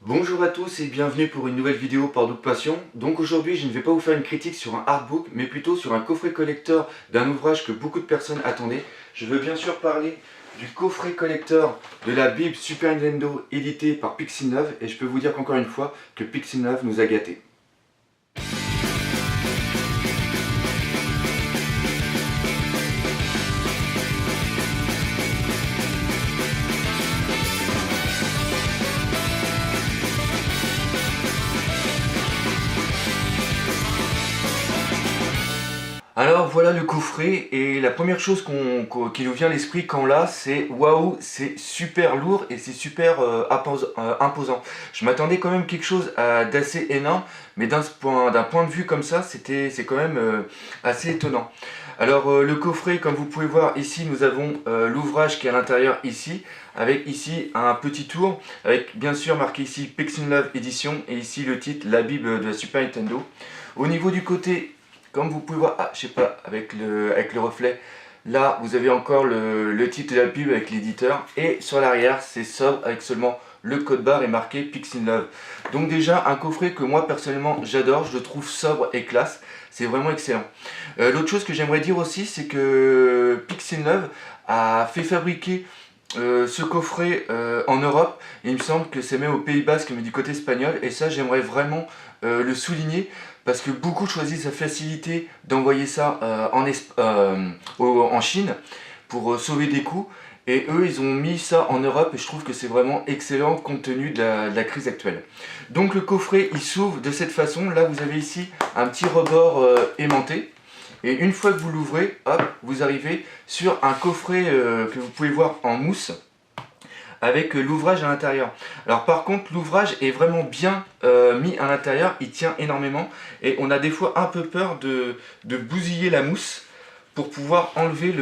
Bonjour à tous et bienvenue pour une nouvelle vidéo par Doug Passion. Donc aujourd'hui je ne vais pas vous faire une critique sur un artbook mais plutôt sur un coffret collector d'un ouvrage que beaucoup de personnes attendaient. Je veux bien sûr parler du coffret collector de la Bible Super Nintendo édité par Pixel 9 et je peux vous dire qu'encore une fois que Pixel 9 nous a gâtés. Alors voilà le coffret et la première chose qui nous vient à l'esprit quand on l'a, c'est waouh, c'est super lourd et c'est super imposant. Je m'attendais quand même quelque chose d'assez énorme, mais d'un point de vue comme ça, c'est quand même assez étonnant. Alors le coffret, comme vous pouvez voir ici, nous avons l'ouvrage qui est à l'intérieur ici, avec ici un petit tour, avec bien sûr marqué ici Pixel Love Edition et ici le titre, la Bible de la Super Nintendo. Au niveau du côté, comme vous pouvez voir, je sais pas, avec le reflet, là vous avez encore le titre de la pub avec l'éditeur. Et sur l'arrière, c'est sobre avec seulement le code barre et marqué Pixel Love. Donc déjà, un coffret que moi personnellement j'adore, je le trouve sobre et classe. C'est vraiment excellent. L'autre chose que j'aimerais dire aussi, c'est que Pixel Love a fait fabriquer ce coffret en Europe. Et il me semble que c'est même au Pays Basque mais du côté espagnol. Et ça, j'aimerais vraiment le souligner. Parce que beaucoup choisissent la facilité d'envoyer ça en Chine pour sauver des coûts. Et eux, ils ont mis ça en Europe et je trouve que c'est vraiment excellent compte tenu de la crise actuelle. Donc le coffret, il s'ouvre de cette façon. Là, vous avez ici un petit rebord aimanté. Et une fois que vous l'ouvrez, hop, vous arrivez sur un coffret que vous pouvez voir en mousse, avec l'ouvrage à l'intérieur. Alors par contre l'ouvrage est vraiment bien mis à l'intérieur, il tient énormément et on a des fois un peu peur de bousiller la mousse pour pouvoir enlever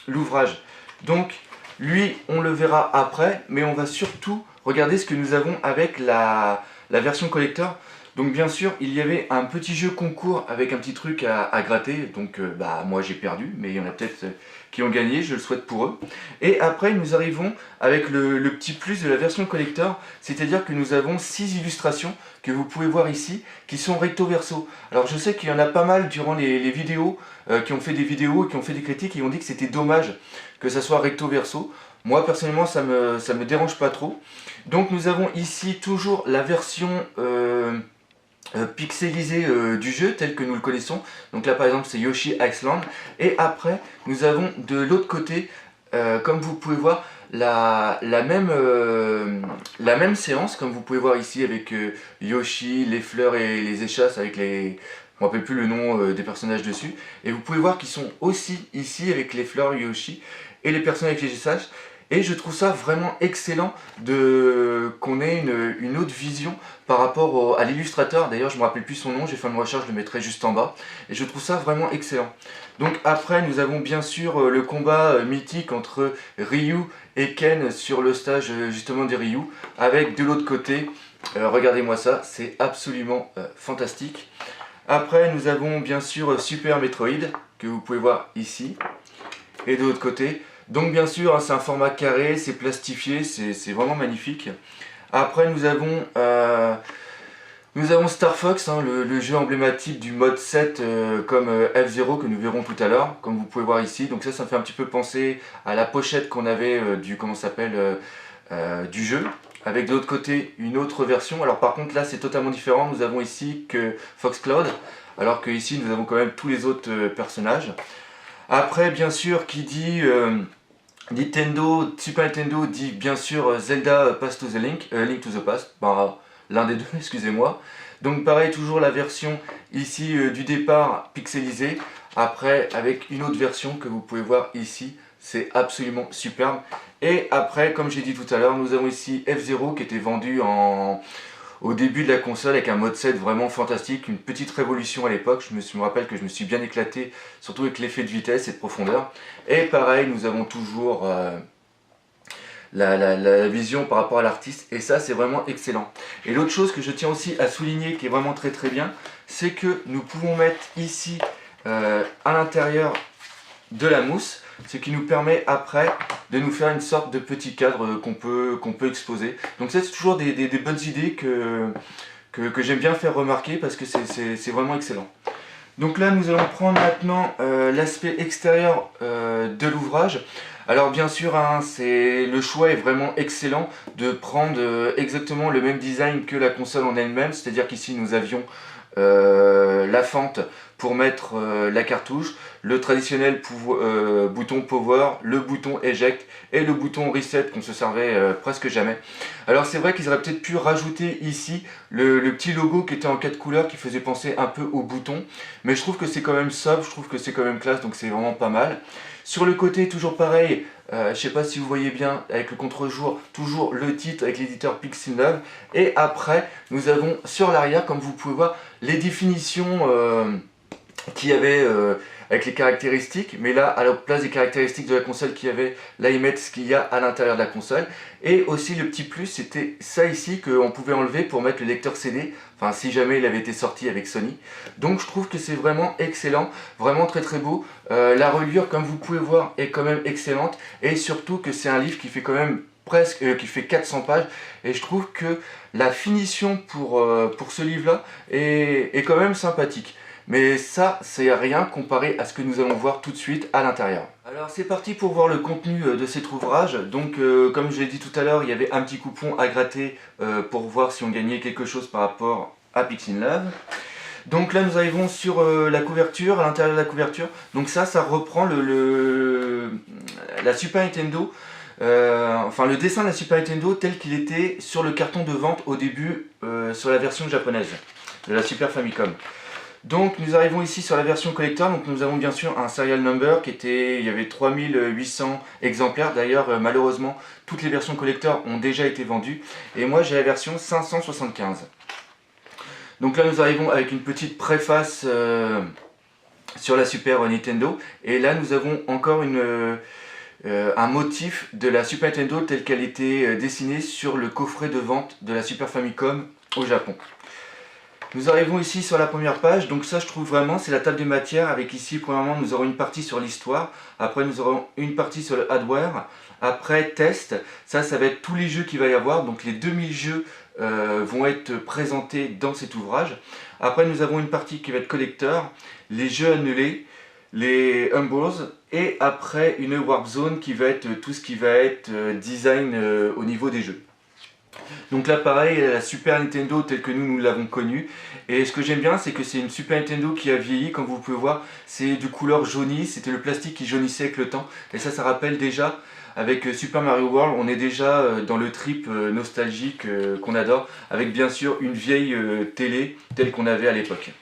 l'ouvrage. Donc lui on le verra après, mais on va surtout regarder ce que nous avons avec la version collector. Donc bien sûr il y avait un petit jeu concours avec un petit truc à gratter, donc moi j'ai perdu, mais il y en a peut-être qui ont gagné, je le souhaite pour eux. Et après nous arrivons avec le petit plus de la version collector, c'est-à-dire que nous avons 6 illustrations que vous pouvez voir ici, qui sont recto verso. Alors je sais qu'il y en a pas mal durant les vidéos, qui ont fait des vidéos, qui ont fait des critiques, et ont dit que c'était dommage que ça soit recto verso. Moi personnellement ça me dérange pas trop. Donc nous avons ici toujours la version pixelisé du jeu tel que nous le connaissons. Donc là par exemple c'est Yoshi Island. Et après nous avons de l'autre côté, comme vous pouvez voir, la même séance, comme vous pouvez voir ici avec Yoshi, les fleurs et les échasses avec les... Je ne me rappelle plus le nom des personnages dessus. Et vous pouvez voir qu'ils sont aussi ici avec les fleurs Yoshi et les personnages avec les échasses. Et je trouve ça vraiment excellent qu'on ait une autre vision par rapport à l'illustrateur. D'ailleurs, je ne me rappelle plus son nom, j'ai fait une recherche, je le mettrai juste en bas. Et je trouve ça vraiment excellent. Donc après, nous avons bien sûr le combat mythique entre Ryu et Ken sur le stage justement des Ryu. Avec de l'autre côté, regardez-moi ça, c'est absolument fantastique. Après, nous avons bien sûr Super Metroid, que vous pouvez voir ici. Et de l'autre côté... Donc bien sûr, c'est un format carré, c'est plastifié, c'est vraiment magnifique. Après nous avons Star Fox, le jeu emblématique du mode 7 comme F-Zero que nous verrons tout à l'heure, comme vous pouvez voir ici. Donc ça me fait un petit peu penser à la pochette qu'on avait du jeu. Avec de l'autre côté une autre version. Alors par contre là c'est totalement différent, nous avons ici que Fox Cloud, alors que ici nous avons quand même tous les autres personnages. Après, bien sûr, qui dit Super Nintendo dit bien sûr Zelda Past to the Link, Link to the Past, l'un des deux, excusez-moi. Donc pareil, toujours la version ici du départ pixelisée, après avec une autre version que vous pouvez voir ici, c'est absolument superbe. Et après, comme j'ai dit tout à l'heure, nous avons ici F-Zero qui était vendu au début de la console avec un mode 7 vraiment fantastique, une petite révolution à l'époque. Je me rappelle que je me suis bien éclaté, surtout avec l'effet de vitesse et de profondeur. Et pareil, nous avons toujours la vision par rapport à l'artiste, et ça c'est vraiment excellent. Et l'autre chose que je tiens aussi à souligner, qui est vraiment très bien, c'est que nous pouvons mettre ici à l'intérieur de la mousse, ce qui nous permet après de nous faire une sorte de petit cadre qu'on peut exposer. Donc ça, c'est toujours des bonnes idées que j'aime bien faire remarquer parce que c'est vraiment excellent. Donc là, nous allons prendre maintenant l'aspect extérieur de l'ouvrage. Alors bien sûr, hein, le choix est vraiment excellent de prendre exactement le même design que la console en elle-même. C'est-à-dire qu'ici, nous avions la fente pour mettre la cartouche, le traditionnel bouton power, le bouton eject et le bouton reset qu'on se servait presque jamais. Alors c'est vrai qu'ils auraient peut-être pu rajouter ici le petit logo qui était en 4 couleurs qui faisait penser un peu au bouton, mais je trouve que c'est quand même sobre, je trouve que c'est quand même classe, donc c'est vraiment pas mal. Sur le côté, toujours pareil, je sais pas si vous voyez bien, avec le contre-jour, toujours le titre avec l'éditeur Pixinlove. Et après, nous avons sur l'arrière, comme vous pouvez voir, les définitions qu'il y avait avec les caractéristiques. Mais là, à la place des caractéristiques de la console qu'il y avait, là ils mettent ce qu'il y a à l'intérieur de la console. Et aussi le petit plus, c'était ça ici qu'on pouvait enlever pour mettre le lecteur CD. Enfin, si jamais il avait été sorti avec Sony. Donc je trouve que c'est vraiment excellent, vraiment très très beau. La reliure, comme vous pouvez voir, est quand même excellente. Et surtout que c'est un livre qui fait quand même qui fait 400 pages. Et je trouve que la finition pour ce livre-là est quand même sympathique. Mais ça, c'est rien comparé à ce que nous allons voir tout de suite à l'intérieur. Alors c'est parti pour voir le contenu de cet ouvrage. Donc comme je l'ai dit tout à l'heure, il y avait un petit coupon à gratter pour voir si on gagnait quelque chose par rapport à Pixinlove. Donc là nous arrivons sur la couverture, à l'intérieur de la couverture. Donc ça reprend la Super Nintendo, enfin le dessin de la Super Nintendo tel qu'il était sur le carton de vente au début sur la version japonaise de la Super Famicom. Donc nous arrivons ici sur la version collector, donc nous avons bien sûr un serial number il y avait 3800 exemplaires, d'ailleurs malheureusement toutes les versions collector ont déjà été vendues, et moi j'ai la version 575. Donc là nous arrivons avec une petite préface sur la Super Nintendo, et là nous avons encore un motif de la Super Nintendo tel qu'elle était dessinée sur le coffret de vente de la Super Famicom au Japon. Nous arrivons ici sur la première page, donc ça je trouve vraiment c'est la table des matières avec ici premièrement nous aurons une partie sur l'histoire, après nous aurons une partie sur le hardware, après test, ça va être tous les jeux qu'il va y avoir, donc les 2000 jeux vont être présentés dans cet ouvrage. Après nous avons une partie qui va être collector, les jeux annulés, les Humbles, et après une Warp Zone qui va être tout ce qui va être design au niveau des jeux. Donc là pareil, la Super Nintendo telle que nous l'avons connue. Et ce que j'aime bien, c'est que c'est une Super Nintendo qui a vieilli, comme vous pouvez voir, c'est de couleur jaunie, c'était le plastique qui jaunissait avec le temps. Et ça rappelle déjà, avec Super Mario World, on est déjà dans le trip nostalgique qu'on adore, avec bien sûr une vieille télé telle qu'on avait à l'époque.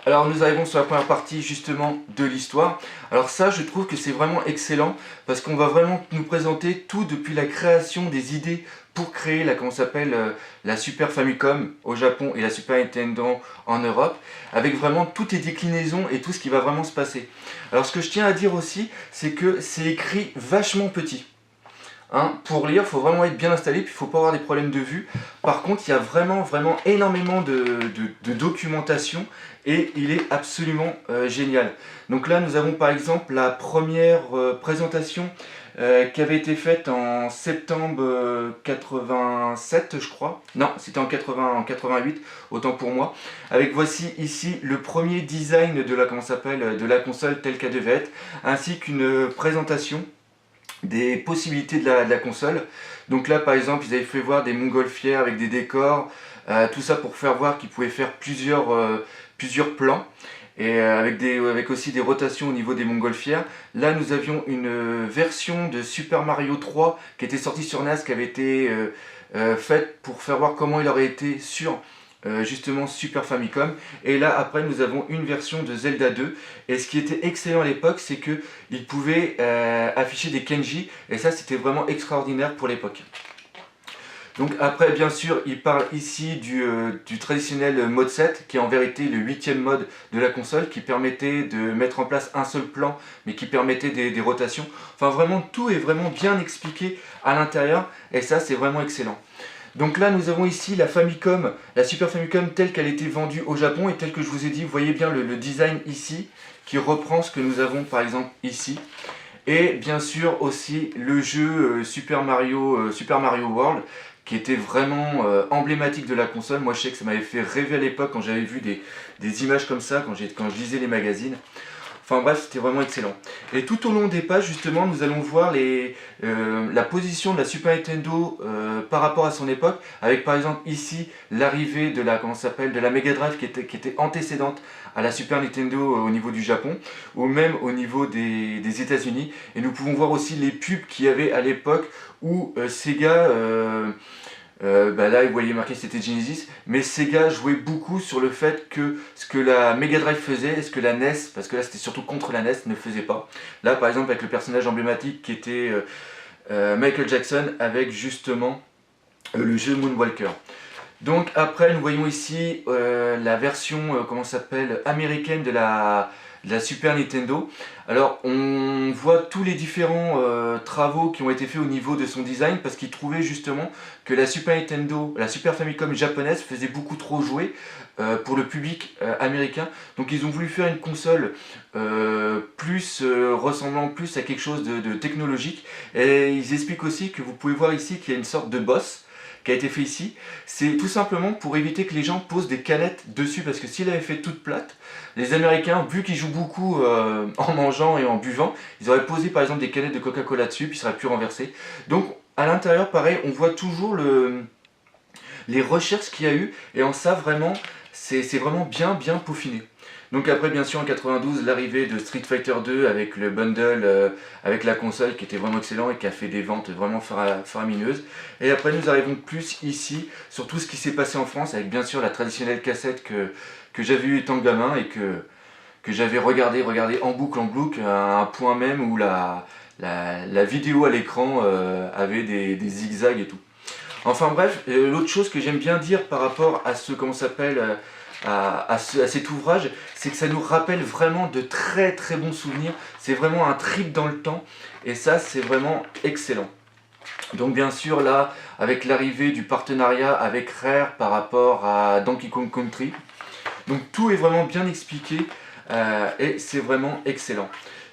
Alors nous arrivons sur la première partie justement de l'histoire. Alors ça je trouve que c'est vraiment excellent parce qu'on va vraiment nous présenter tout depuis la création des idées pour créer la Super Famicom au Japon et la Super Nintendo en Europe, avec vraiment toutes les déclinaisons et tout ce qui va vraiment se passer. Alors ce que je tiens à dire aussi, c'est que c'est écrit vachement petit. Hein, pour lire, il faut vraiment être bien installé, puis il ne faut pas avoir des problèmes de vue. Par contre, il y a vraiment énormément de documentation et il est absolument génial. Donc là, nous avons par exemple la première présentation qui avait été faite en septembre 87, je crois. Non, c'était en 88, autant pour moi. Avec voici ici le premier design de de la console telle qu'elle devait être, ainsi qu'une présentation des possibilités de la console. Donc là par exemple ils avaient fait voir des montgolfières avec des décors, tout ça pour faire voir qu'ils pouvaient faire plusieurs plans et avec aussi des rotations au niveau des montgolfières. Là nous avions une version de Super Mario 3 qui était sortie sur NAS, qui avait été faite pour faire voir comment il aurait été sur justement Super Famicom. Et là après nous avons une version de Zelda 2, et ce qui était excellent à l'époque c'est que il pouvait afficher des Kenji, et ça c'était vraiment extraordinaire pour l'époque. Donc après bien sûr il parle ici du traditionnel mode 7 qui est en vérité le 8e mode de la console, qui permettait de mettre en place un seul plan mais qui permettait des rotations. Enfin vraiment tout est vraiment bien expliqué à l'intérieur, et ça c'est vraiment excellent. Donc là nous avons ici la Super Famicom telle qu'elle était vendue au Japon, et telle que je vous ai dit, vous voyez bien le design ici qui reprend ce que nous avons par exemple ici. Et bien sûr aussi le jeu Super Mario World, qui était vraiment emblématique de la console. Moi je sais que ça m'avait fait rêver à l'époque quand j'avais vu des images comme ça, quand je lisais les magazines. Enfin bref, c'était vraiment excellent. Et tout au long des pages, justement, nous allons voir la position de la Super Nintendo par rapport à son époque, avec par exemple ici l'arrivée de de la Mega Drive qui était antécédente à la Super Nintendo au niveau du Japon, ou même au niveau des États-Unis. Et nous pouvons voir aussi les pubs qu'il y avait à l'époque où Sega... là, vous voyez marqué c'était Genesis, mais Sega jouait beaucoup sur le fait que ce que la Mega Drive faisait et ce que la NES, parce que là c'était surtout contre la NES, ne faisait pas. Là, par exemple, avec le personnage emblématique qui était Michael Jackson, avec justement le jeu Moonwalker. Donc après, nous voyons ici la version, comment ça s'appelle, américaine de la Super Nintendo. Alors on voit tous les différents travaux qui ont été faits au niveau de son design, parce qu'ils trouvaient justement que la Super Nintendo, la Super Famicom japonaise faisait beaucoup trop jouer pour le public américain. Donc ils ont voulu faire une console ressemblant plus à quelque chose de technologique. Et ils expliquent aussi que vous pouvez voir ici qu'il y a une sorte de boss qui a été fait ici. C'est tout simplement pour éviter que les gens posent des canettes dessus, parce que s'il avait fait toute plate, les Américains, vu qu'ils jouent beaucoup en mangeant et en buvant, ils auraient posé par exemple des canettes de Coca-Cola dessus, puis ça aurait pu renverser. Donc à l'intérieur, pareil, on voit toujours les recherches qu'il y a eu, et en ça vraiment, c'est vraiment bien peaufiné. Donc après, bien sûr, en 92, l'arrivée de Street Fighter 2 avec le bundle, avec la console qui était vraiment excellent et qui a fait des ventes vraiment faramineuses. Et après, nous arrivons plus ici sur tout ce qui s'est passé en France, avec bien sûr la traditionnelle cassette que j'avais eu étant gamin et que j'avais regardé en boucle, à un point même où la vidéo à l'écran avait des zigzags et tout. Enfin bref, l'autre chose que j'aime bien dire par rapport à ce, comment ça s'appelle, à cet ouvrage, c'est que ça nous rappelle vraiment de très bons souvenirs. C'est vraiment un trip dans le temps, et ça c'est vraiment excellent. Donc bien sûr là, avec l'arrivée du partenariat avec Rare par rapport à Donkey Kong Country, donc tout est vraiment bien expliqué et c'est vraiment excellent.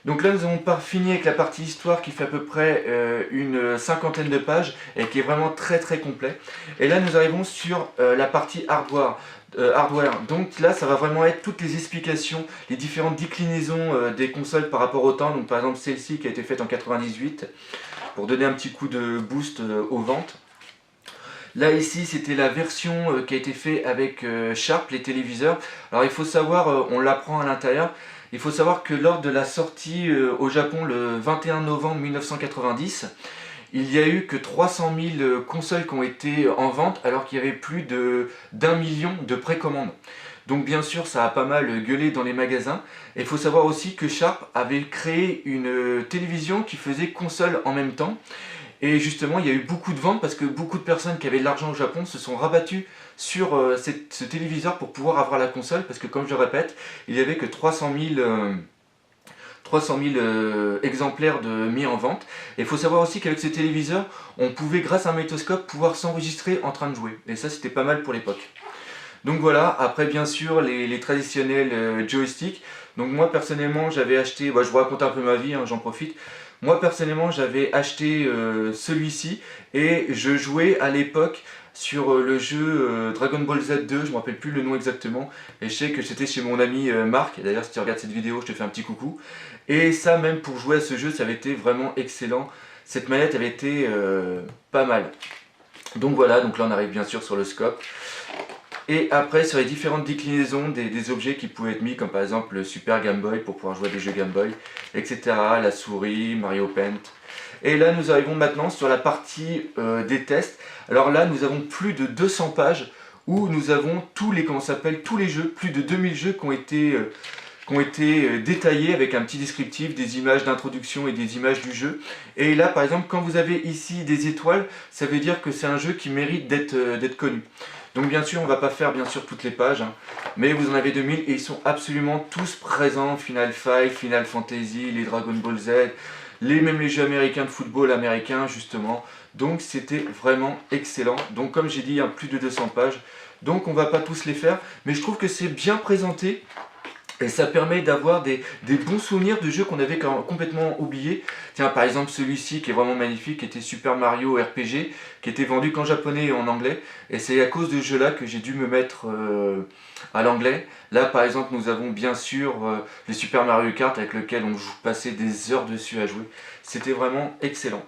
Donc là nous avons fini avec la partie histoire qui fait à peu près une cinquantaine de pages et qui est vraiment très complet. Et là nous arrivons sur la partie hardware. Donc là ça va vraiment être toutes les explications, les différentes déclinaisons des consoles par rapport au temps. Donc par exemple celle-ci qui a été faite en 98 pour donner un petit coup de boost aux ventes. Là ici c'était la version qui a été faite avec Sharp, les téléviseurs. Alors il faut savoir, on l'apprend à l'intérieur, il faut savoir que lors de la sortie au Japon le 21 novembre 1990, il n'y a eu que 300 000 consoles qui ont été en vente, alors qu'il y avait plus d'1 million de précommandes. Donc bien sûr ça a pas mal gueulé dans les magasins. Et il faut savoir aussi que Sharp avait créé une télévision qui faisait console en même temps. Et justement, il y a eu beaucoup de ventes parce que beaucoup de personnes qui avaient de l'argent au Japon se sont rabattues sur ce téléviseur pour pouvoir avoir la console. Parce que comme je répète, il n'y avait que 300 000 exemplaires mis en vente. Et il faut savoir aussi qu'avec ce téléviseur, on pouvait, grâce à un magnétoscope, pouvoir s'enregistrer en train de jouer. Et ça, c'était pas mal pour l'époque. Donc voilà, après bien sûr les traditionnels joysticks. Donc moi personnellement j'avais acheté, je vous raconte un peu ma vie, j'en profite. Moi personnellement j'avais acheté celui-ci et je jouais à l'époque sur le jeu Dragon Ball Z 2, je ne me rappelle plus le nom exactement. Et je sais que c'était chez mon ami Marc, d'ailleurs si tu regardes cette vidéo je te fais un petit coucou. Et ça même pour jouer à ce jeu ça avait été vraiment excellent. Cette manette avait été pas mal. Donc voilà, donc là on arrive bien sûr sur le scope. Et après sur les différentes déclinaisons des objets qui pouvaient être mis, comme par exemple le Super Game Boy pour pouvoir jouer à des jeux Game Boy, etc. La souris, Mario Paint. Et là nous arrivons maintenant sur la partie des tests. Alors là nous avons plus de 200 pages où nous avons tous les jeux, plus de 2000 jeux qui ont été détaillés avec un petit descriptif, des images d'introduction et des images du jeu. Et là par exemple quand vous avez ici des étoiles, ça veut dire que c'est un jeu qui mérite d'être connu. Donc bien sûr on ne va pas faire bien sûr toutes les pages, mais vous en avez 2000 et ils sont absolument tous présents. Final Fight, Final Fantasy, les Dragon Ball Z, même les jeux américains de football américain justement. Donc c'était vraiment excellent. Donc comme j'ai dit, il y a plus de 200 pages, donc on ne va pas tous les faire, mais je trouve que c'est bien présenté. Et ça permet d'avoir des bons souvenirs de jeux qu'on avait complètement oubliés. Tiens, par exemple celui-ci qui est vraiment magnifique, qui était Super Mario RPG, qui était vendu qu'en japonais et en anglais. Et c'est à cause de ce jeu-là que j'ai dû me mettre à l'anglais. Là par exemple nous avons bien sûr le Super Mario Kart avec lequel on passait des heures dessus à jouer. C'était vraiment excellent.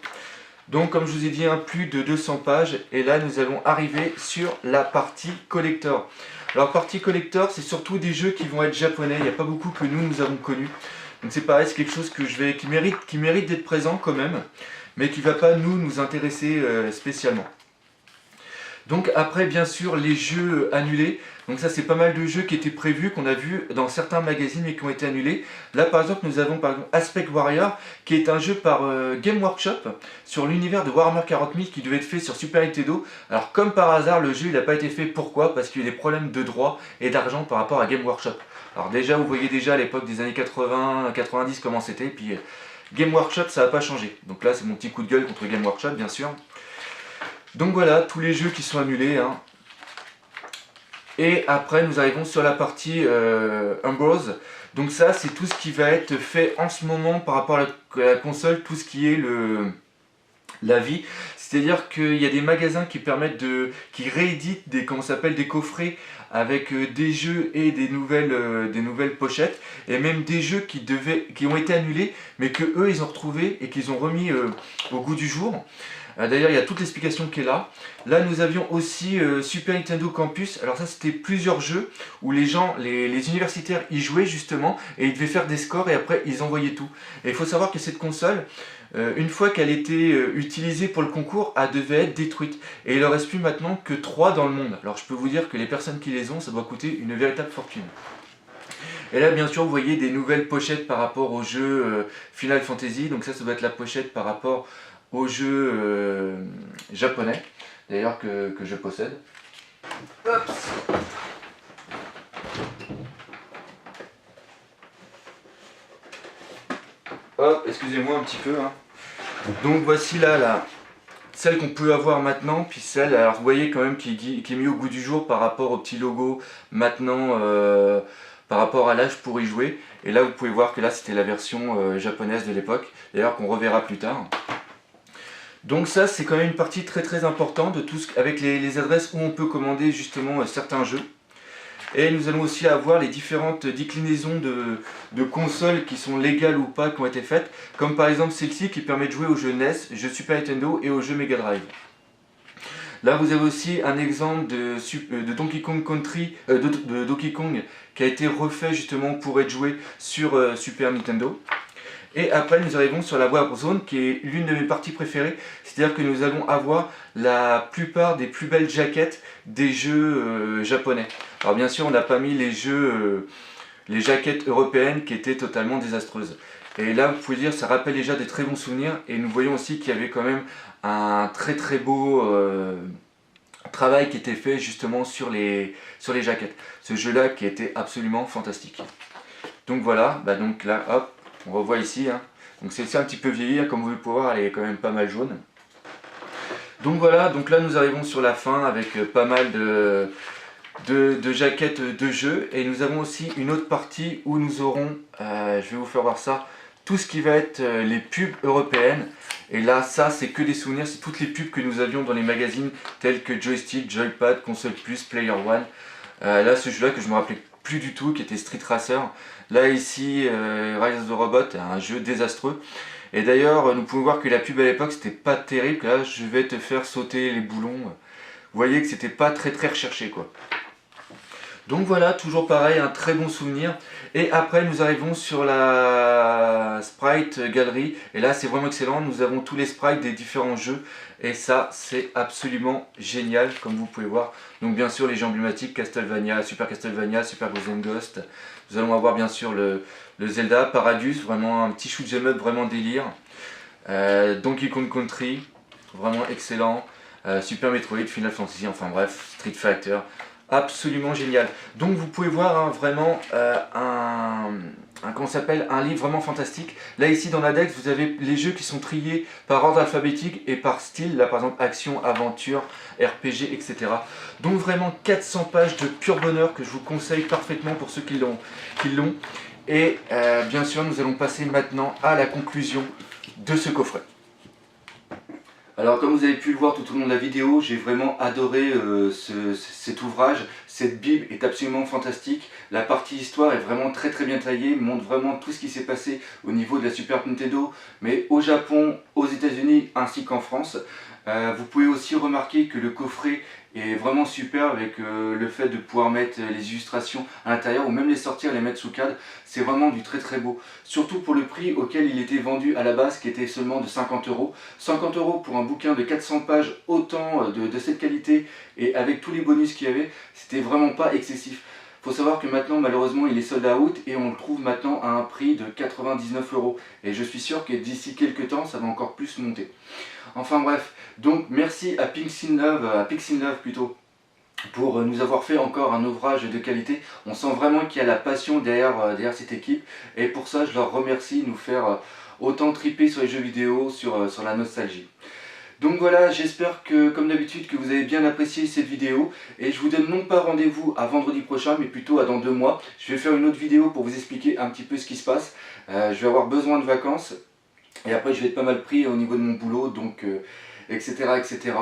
Donc comme je vous ai dit, plus de 200 pages. Et là nous allons arriver sur la partie collector. Alors partie collector, c'est surtout des jeux qui vont être japonais, il n'y a pas beaucoup que nous avons connus. Donc c'est pareil, c'est quelque chose qui mérite d'être présent quand même, mais qui ne va pas nous intéresser spécialement. Donc après bien sûr les jeux annulés, donc ça c'est pas mal de jeux qui étaient prévus, qu'on a vu dans certains magazines mais qui ont été annulés. Là par exemple nous avons par exemple Aspect Warrior qui est un jeu par Game Workshop sur l'univers de Warhammer 40 000 qui devait être fait sur Super Nintendo. Alors comme par hasard le jeu il n'a pas été fait, pourquoi? Parce qu'il y a des problèmes de droit et d'argent par rapport à Game Workshop. Alors déjà vous voyez déjà à l'époque des années 80, 90 comment c'était, puis Game Workshop ça n'a pas changé. Donc là c'est mon petit coup de gueule contre Game Workshop bien sûr. Donc voilà, tous les jeux qui sont annulés. Et après, nous arrivons sur la partie Ambrose. Donc ça, c'est tout ce qui va être fait en ce moment par rapport à la console, tout ce qui est la vie. C'est-à-dire qu'il y a des magasins qui rééditent des coffrets avec des jeux et des nouvelles pochettes. Et même des jeux qui ont été annulés, mais que eux, ils ont retrouvé et qu'ils ont remis au goût du jour. D'ailleurs, il y a toute l'explication qui est là. Là, nous avions aussi Super Nintendo Campus. Alors ça, c'était plusieurs jeux où les universitaires y jouaient justement et ils devaient faire des scores et après, ils envoyaient tout. Et il faut savoir que cette console, une fois qu'elle était utilisée pour le concours, elle devait être détruite. Et il ne reste plus maintenant que 3 dans le monde. Alors je peux vous dire que les personnes qui les ont, ça doit coûter une véritable fortune. Et là, bien sûr, vous voyez des nouvelles pochettes par rapport au jeu Final Fantasy. Donc ça doit être la pochette par rapport au jeu japonais, d'ailleurs que je possède. Hop. Hop, excusez-moi un petit peu. Donc voici là, celle qu'on peut avoir maintenant, puis celle, alors vous voyez quand même qui est mis au goût du jour par rapport au petit logo maintenant, par rapport à l'âge pour y jouer. Et là vous pouvez voir que là c'était la version japonaise de l'époque, d'ailleurs qu'on reverra plus tard. Donc ça c'est quand même une partie très importante de tout avec les adresses où on peut commander justement certains jeux. Et nous allons aussi avoir les différentes déclinaisons de consoles qui sont légales ou pas, qui ont été faites. Comme par exemple celle-ci qui permet de jouer aux jeux NES, jeux Super Nintendo et aux jeux Mega Drive. Là vous avez aussi un exemple de Donkey Kong Country, de Donkey Kong qui a été refait justement pour être joué sur Super Nintendo. Et après nous arrivons sur la Warzone qui est l'une de mes parties préférées, c'est-à-dire que nous allons avoir la plupart des plus belles jaquettes des jeux japonais. Alors bien sûr on n'a pas mis les jaquettes européennes qui étaient totalement désastreuses. Et là vous pouvez dire ça rappelle déjà des très bons souvenirs et nous voyons aussi qu'il y avait quand même un très beau travail qui était fait justement sur les jaquettes. Ce jeu là qui était absolument fantastique. Donc voilà, donc là hop. On revoit ici, donc c'est un petit peu vieilli, comme vous pouvez voir, elle est quand même pas mal jaune. Donc voilà, donc là nous arrivons sur la fin avec pas mal de jaquettes de jeux. Et nous avons aussi une autre partie où nous aurons, je vais vous faire voir ça, tout ce qui va être les pubs européennes. Et là, ça c'est que des souvenirs, c'est toutes les pubs que nous avions dans les magazines tels que Joystick, Joypad, Console Plus, Player One. Là, ce jeu-là que je me rappelais plus du tout, qui était Street Racer. Là ici, Rise of the Robot, un jeu désastreux. Et d'ailleurs, nous pouvons voir que la pub à l'époque, c'était pas terrible. Là, je vais te faire sauter les boulons. Vous voyez que c'était pas très recherché, quoi. Donc voilà, toujours pareil, un très bon souvenir. Et après, nous arrivons sur la Sprite Gallery. Et là, c'est vraiment excellent. Nous avons tous les sprites des différents jeux. Et ça, c'est absolument génial, comme vous pouvez voir. Donc bien sûr, les jeux emblématiques, Castlevania, Super Ghost Ghost. Nous allons avoir bien sûr le Zelda, Paradus, vraiment un petit shoot 'em up, vraiment délire. Donkey Kong Country, vraiment excellent. Super Metroid, Final Fantasy, enfin bref, Street Fighter. Absolument génial. Donc vous pouvez voir vraiment qu'on s'appelle un livre vraiment fantastique. Là ici dans l'index vous avez les jeux qui sont triés par ordre alphabétique et par style, là par exemple action, aventure, RPG, etc. Donc vraiment 400 pages de pur bonheur que je vous conseille parfaitement pour ceux qui l'ont. Et bien sûr nous allons passer maintenant à la conclusion de ce coffret. Alors comme vous avez pu le voir tout au long de la vidéo, j'ai vraiment adoré cet ouvrage. Cette Bible est absolument fantastique. La partie histoire est vraiment très bien taillée, montre vraiment tout ce qui s'est passé au niveau de la Super Nintendo, mais au Japon, aux États-Unis ainsi qu'en France. Vous pouvez aussi remarquer que le coffret est vraiment super avec le fait de pouvoir mettre les illustrations à l'intérieur ou même les sortir et les mettre sous cadre. C'est vraiment du très beau. Surtout pour le prix auquel il était vendu à la base qui était seulement de 50 €. 50 € pour un bouquin de 400 pages autant de cette qualité et avec tous les bonus qu'il y avait, c'était vraiment pas excessif. Il faut savoir que maintenant malheureusement il est sold out et on le trouve maintenant à un prix de 99 €. Et je suis sûr que d'ici quelques temps ça va encore plus monter. Enfin bref, donc merci à Pixin Love plutôt, pour nous avoir fait encore un ouvrage de qualité. On sent vraiment qu'il y a la passion derrière cette équipe et pour ça je leur remercie de nous faire autant triper sur les jeux vidéo, sur la nostalgie. Donc voilà, j'espère que comme d'habitude que vous avez bien apprécié cette vidéo et je vous donne non pas rendez-vous à vendredi prochain mais plutôt à dans 2 mois. Je vais faire une autre vidéo pour vous expliquer un petit peu ce qui se passe. Je vais avoir besoin de vacances. Et après je vais être pas mal pris au niveau de mon boulot, donc etc. etc.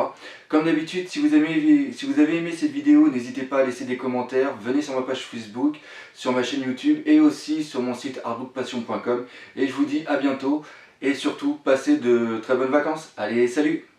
Comme d'habitude, si vous avez aimé cette vidéo, n'hésitez pas à laisser des commentaires, venez sur ma page Facebook, sur ma chaîne YouTube et aussi sur mon site artbookpassion.com. Et je vous dis à bientôt et surtout passez de très bonnes vacances. Allez, salut!